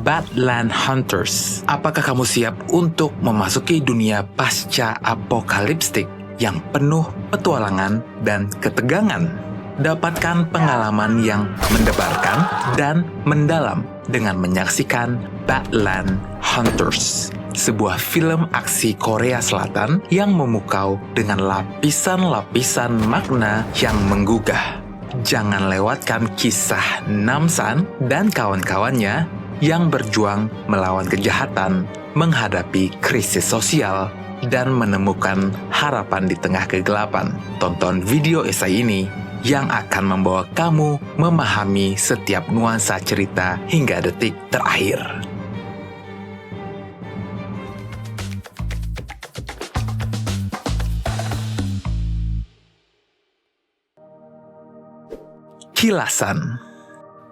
Badland Hunters. Apakah kamu siap untuk memasuki dunia pasca apokaliptik yang penuh petualangan dan ketegangan? Dapatkan pengalaman yang mendebarkan dan mendalam dengan menyaksikan Badland Hunters, sebuah film aksi Korea Selatan yang memukau dengan lapisan-lapisan makna yang menggugah. Jangan lewatkan kisah Namsan dan kawan-kawannya yang berjuang melawan kejahatan, menghadapi krisis sosial, dan menemukan harapan di tengah kegelapan. Tonton video esai ini yang akan membawa kamu memahami setiap nuansa cerita hingga detik terakhir. Kilasan.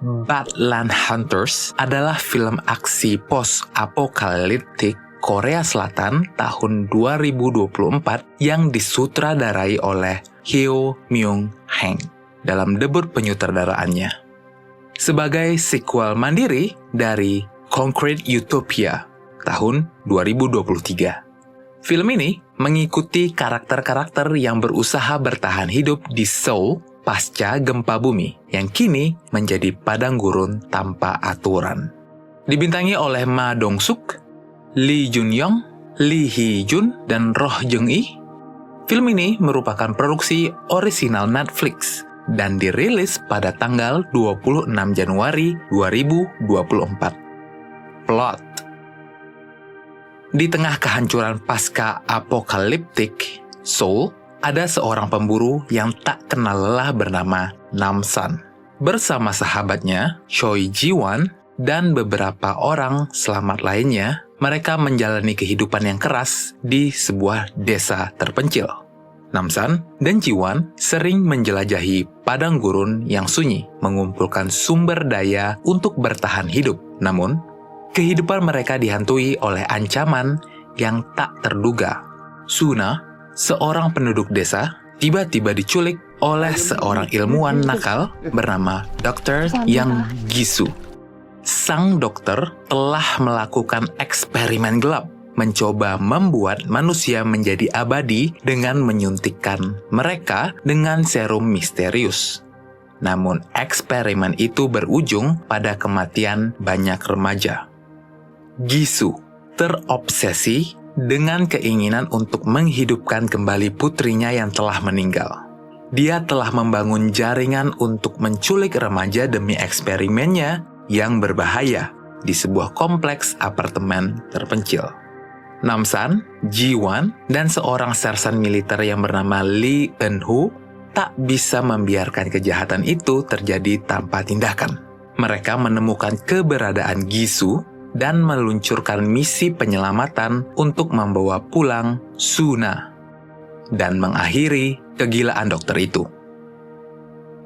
Badland Hunters adalah film aksi post-apokaliptik Korea Selatan tahun 2024 yang disutradarai oleh Hyo Myung-haeng dalam debut penyutradaraannya. Sebagai sequel mandiri dari Concrete Utopia tahun 2023. Film ini mengikuti karakter-karakter yang berusaha bertahan hidup di Seoul pasca gempa bumi yang kini menjadi padang gurun tanpa aturan. Dibintangi oleh Ma Dong-suk, Lee Jun-young, Lee Hee-jun, dan Roh Jeong-i. Film ini merupakan produksi orisinal Netflix dan dirilis pada tanggal 26 Januari 2024. Plot: di tengah kehancuran pasca apokaliptik Seoul, ada seorang pemburu yang tak kenal lelah bernama Namsan. Bersama sahabatnya, Choi Ji-won, dan beberapa orang selamat lainnya, mereka menjalani kehidupan yang keras di sebuah desa terpencil. Namsan dan Ji-won sering menjelajahi padang gurun yang sunyi, mengumpulkan sumber daya untuk bertahan hidup. Namun, kehidupan mereka dihantui oleh ancaman yang tak terduga. Suna, seorang penduduk desa, tiba-tiba diculik oleh seorang ilmuwan nakal bernama Dr. Yang Gisu. Sang dokter telah melakukan eksperimen gelap, mencoba membuat manusia menjadi abadi dengan menyuntikkan mereka dengan serum misterius. Namun eksperimen itu berujung pada kematian banyak remaja. Gisu terobsesi dengan keinginan untuk menghidupkan kembali putrinya yang telah meninggal. Dia telah membangun jaringan untuk menculik remaja demi eksperimennya yang berbahaya di sebuah kompleks apartemen terpencil. Namsan, Ji-won, dan seorang sersan militer yang bernama Lee Eun-ho tak bisa membiarkan kejahatan itu terjadi tanpa tindakan. Mereka menemukan keberadaan Gisu dan meluncurkan misi penyelamatan untuk membawa pulang Suna dan mengakhiri kegilaan dokter itu.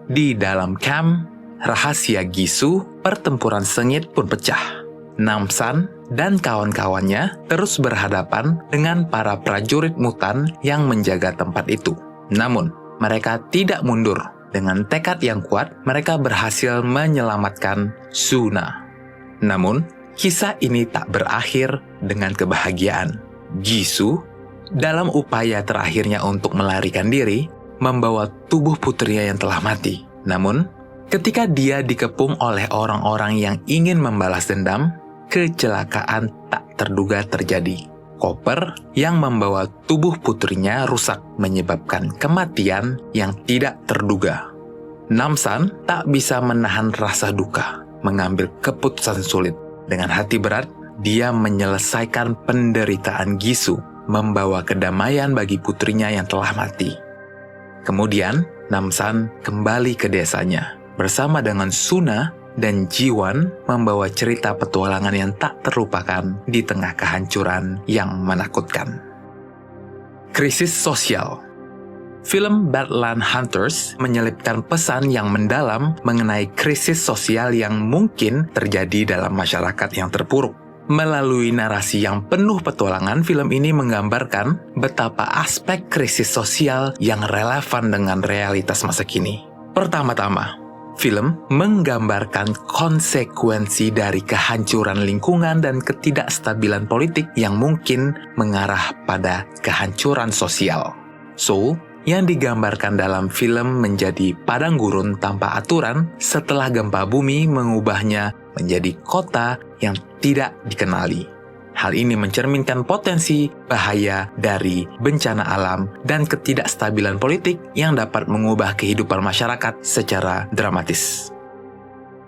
Di dalam camp rahasia Gisu, pertempuran sengit pun pecah. Namsan dan kawan-kawannya terus berhadapan dengan para prajurit mutan yang menjaga tempat itu. Namun, mereka tidak mundur. Dengan tekad yang kuat, mereka berhasil menyelamatkan Suna. Namun, kisah ini tak berakhir dengan kebahagiaan. Gisu, dalam upaya terakhirnya untuk melarikan diri, membawa tubuh putrinya yang telah mati. Namun, ketika dia dikepung oleh orang-orang yang ingin membalas dendam, kecelakaan tak terduga terjadi. Koper yang membawa tubuh putrinya rusak, menyebabkan kematian yang tidak terduga. Namsan tak bisa menahan rasa duka, mengambil keputusan sulit. Dengan hati berat, dia menyelesaikan penderitaan Gisu, membawa kedamaian bagi putrinya yang telah mati. Kemudian, Namsan kembali ke desanya. Bersama dengan Suna dan Ji-won membawa cerita petualangan yang tak terlupakan di tengah kehancuran yang menakutkan. Krisis sosial. Film Badland Hunters menyelipkan pesan yang mendalam mengenai krisis sosial yang mungkin terjadi dalam masyarakat yang terpuruk. Melalui narasi yang penuh petualangan, film ini menggambarkan betapa aspek krisis sosial yang relevan dengan realitas masa kini. Pertama-tama, Film menggambarkan konsekuensi dari kehancuran lingkungan dan ketidakstabilan politik yang mungkin mengarah pada kehancuran sosial. Seoul yang digambarkan dalam film menjadi padang gurun tanpa aturan setelah gempa bumi mengubahnya menjadi kota yang tidak dikenali. Hal ini mencerminkan potensi bahaya dari bencana alam dan ketidakstabilan politik yang dapat mengubah kehidupan masyarakat secara dramatis.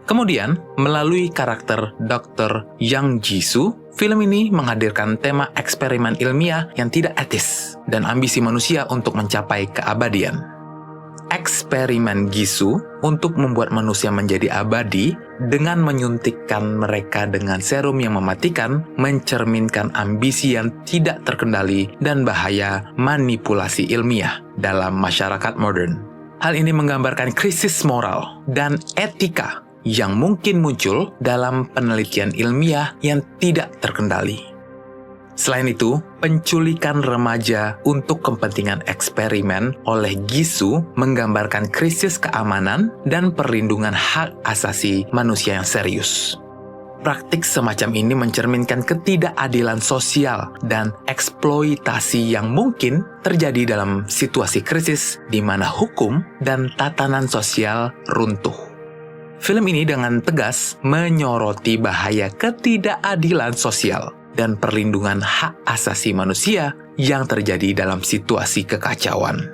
Kemudian, melalui karakter Dr. Yang Ji-soo, film ini menghadirkan tema eksperimen ilmiah yang tidak etis dan ambisi manusia untuk mencapai keabadian. Eksperimen Ji-soo untuk membuat manusia menjadi abadi dengan menyuntikkan mereka dengan serum yang mematikan mencerminkan ambisi yang tidak terkendali dan bahaya manipulasi ilmiah dalam masyarakat modern. Hal ini menggambarkan krisis moral dan etika yang mungkin muncul dalam penelitian ilmiah yang tidak terkendali. Selain itu, penculikan remaja untuk kepentingan eksperimen oleh Ji-soo menggambarkan krisis keamanan dan perlindungan hak asasi manusia yang serius. Praktik semacam ini mencerminkan ketidakadilan sosial dan eksploitasi yang mungkin terjadi dalam situasi krisis di mana hukum dan tatanan sosial runtuh. Film ini dengan tegas menyoroti bahaya ketidakadilan sosial dan perlindungan hak asasi manusia yang terjadi dalam situasi kekacauan.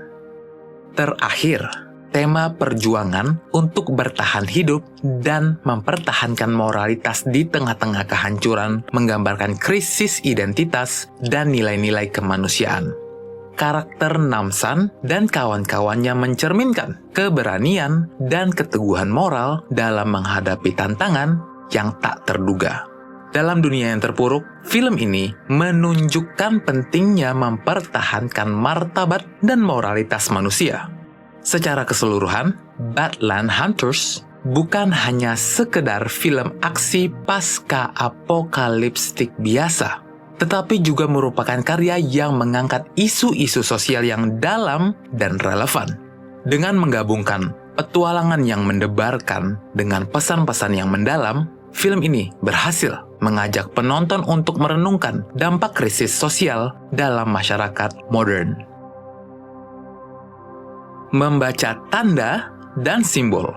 Terakhir, tema perjuangan untuk bertahan hidup dan mempertahankan moralitas di tengah-tengah kehancuran menggambarkan krisis identitas dan nilai-nilai kemanusiaan. Karakter Namsan dan kawan-kawannya mencerminkan keberanian dan keteguhan moral dalam menghadapi tantangan yang tak terduga. Dalam dunia yang terpuruk, film ini menunjukkan pentingnya mempertahankan martabat dan moralitas manusia. Secara keseluruhan, Badland Hunters bukan hanya sekedar film aksi pasca apokaliptik biasa, tetapi juga merupakan karya yang mengangkat isu-isu sosial yang dalam dan relevan. Dengan menggabungkan petualangan yang mendebarkan dengan pesan-pesan yang mendalam, film ini berhasil mengajak penonton untuk merenungkan dampak krisis sosial dalam masyarakat modern. Membaca tanda dan simbol.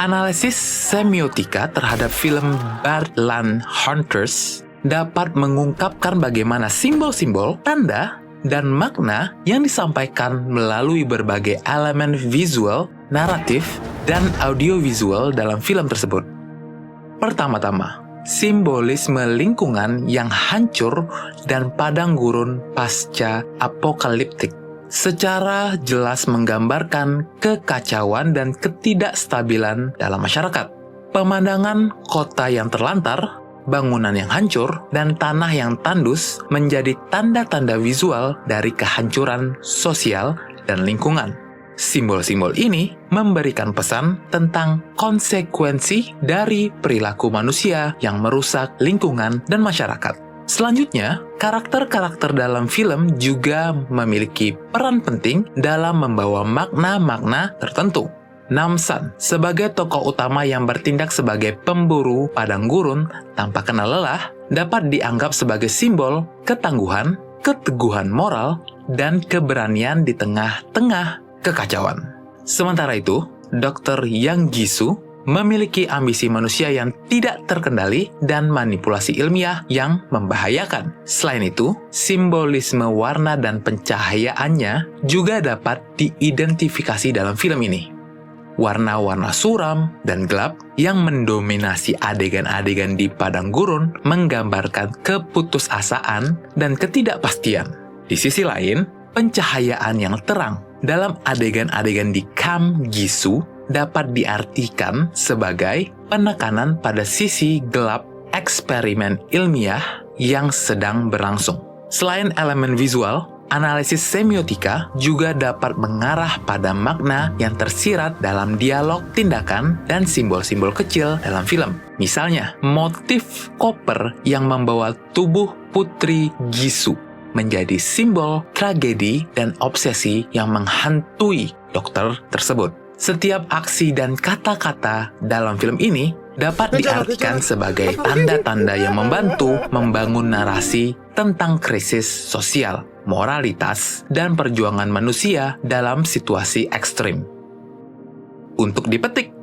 Analisis semiotika terhadap film Badland Hunters dapat mengungkapkan bagaimana simbol-simbol, tanda, dan makna yang disampaikan melalui berbagai elemen visual, naratif, dan audiovisual dalam film tersebut. Pertama-tama, simbolisme lingkungan yang hancur dan padang gurun pasca apokaliptik secara jelas menggambarkan kekacauan dan ketidakstabilan dalam masyarakat. Pemandangan kota yang terlantar, bangunan yang hancur, dan tanah yang tandus menjadi tanda-tanda visual dari kehancuran sosial dan lingkungan. Simbol-simbol ini memberikan pesan tentang konsekuensi dari perilaku manusia yang merusak lingkungan dan masyarakat. Selanjutnya, karakter-karakter dalam film juga memiliki peran penting dalam membawa makna-makna tertentu. Namsan sebagai tokoh utama yang bertindak sebagai pemburu padang gurun tanpa kenal lelah dapat dianggap sebagai simbol ketangguhan, keteguhan moral, dan keberanian di tengah-tengah kekacauan. Sementara itu, Dr. Yang Ji-soo memiliki ambisi manusia yang tidak terkendali dan manipulasi ilmiah yang membahayakan. Selain itu, simbolisme warna dan pencahayaannya juga dapat diidentifikasi dalam film ini. Warna-warna suram dan gelap yang mendominasi adegan-adegan di padang gurun menggambarkan keputusasaan dan ketidakpastian. Di sisi lain, pencahayaan yang terang dalam adegan-adegan di kamp Ji-soo dapat diartikan sebagai penekanan pada sisi gelap eksperimen ilmiah yang sedang berlangsung. Selain elemen visual, analisis semiotika juga dapat mengarah pada makna yang tersirat dalam dialog, tindakan, dan simbol-simbol kecil dalam film. Misalnya, motif koper yang membawa tubuh putri Ji-soo menjadi simbol tragedi dan obsesi yang menghantui dokter tersebut. Setiap aksi dan kata-kata dalam film ini dapat diartikan sebagai tanda-tanda yang membantu membangun narasi tentang krisis sosial, moralitas, dan perjuangan manusia dalam situasi ekstrim. Untuk dipetik,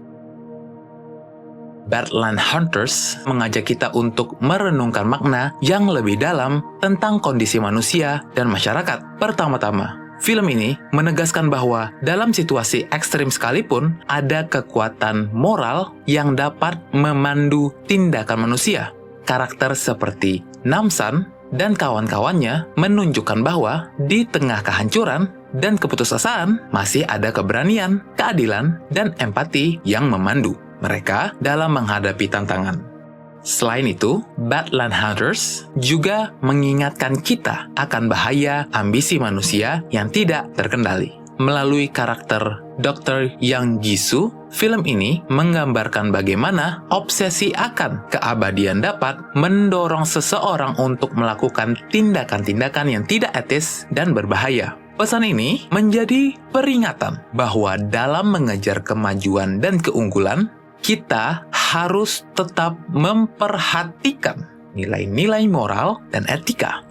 Badland Hunters mengajak kita untuk merenungkan makna yang lebih dalam tentang kondisi manusia dan masyarakat. Pertama-tama, film ini menegaskan bahwa dalam situasi ekstrim sekalipun, ada kekuatan moral yang dapat memandu tindakan manusia. Karakter seperti Namsan dan kawan-kawannya menunjukkan bahwa di tengah kehancuran dan keputusasaan masih ada keberanian, keadilan, dan empati yang memandu mereka dalam menghadapi tantangan. Selain itu, Badland Hunters juga mengingatkan kita akan bahaya ambisi manusia yang tidak terkendali. Melalui karakter Dr. Yang Jisoo, film ini menggambarkan bagaimana obsesi akan keabadian dapat mendorong seseorang untuk melakukan tindakan-tindakan yang tidak etis dan berbahaya. Pesan ini menjadi peringatan bahwa dalam mengejar kemajuan dan keunggulan, kita harus tetap memperhatikan nilai-nilai moral dan etika.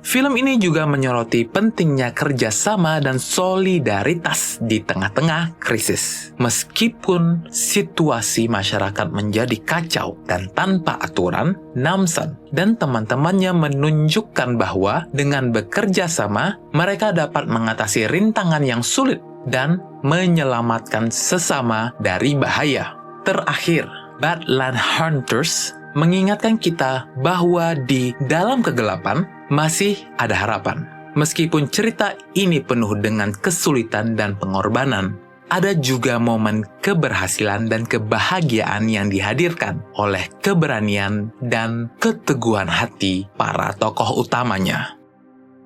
Film ini juga menyoroti pentingnya kerjasama dan solidaritas di tengah-tengah krisis. Meskipun situasi masyarakat menjadi kacau dan tanpa aturan, Namsan dan teman-temannya menunjukkan bahwa dengan bekerja sama, mereka dapat mengatasi rintangan yang sulit dan menyelamatkan sesama dari bahaya. Terakhir, Badland Hunters mengingatkan kita bahwa di dalam kegelapan masih ada harapan. Meskipun cerita ini penuh dengan kesulitan dan pengorbanan, ada juga momen keberhasilan dan kebahagiaan yang dihadirkan oleh keberanian dan keteguhan hati para tokoh utamanya.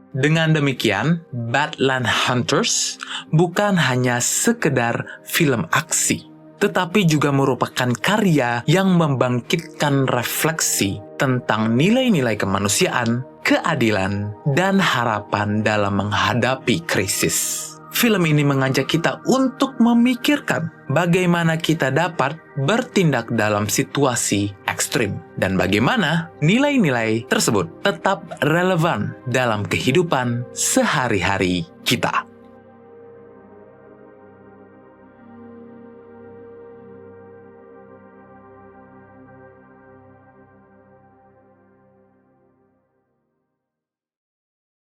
Dengan demikian, Badland Hunters bukan hanya sekedar film aksi, tetapi juga merupakan karya yang membangkitkan refleksi tentang nilai-nilai kemanusiaan, keadilan, dan harapan dalam menghadapi krisis. Film ini mengajak kita untuk memikirkan bagaimana kita dapat bertindak dalam situasi ekstrim dan bagaimana nilai-nilai tersebut tetap relevan dalam kehidupan sehari-hari kita.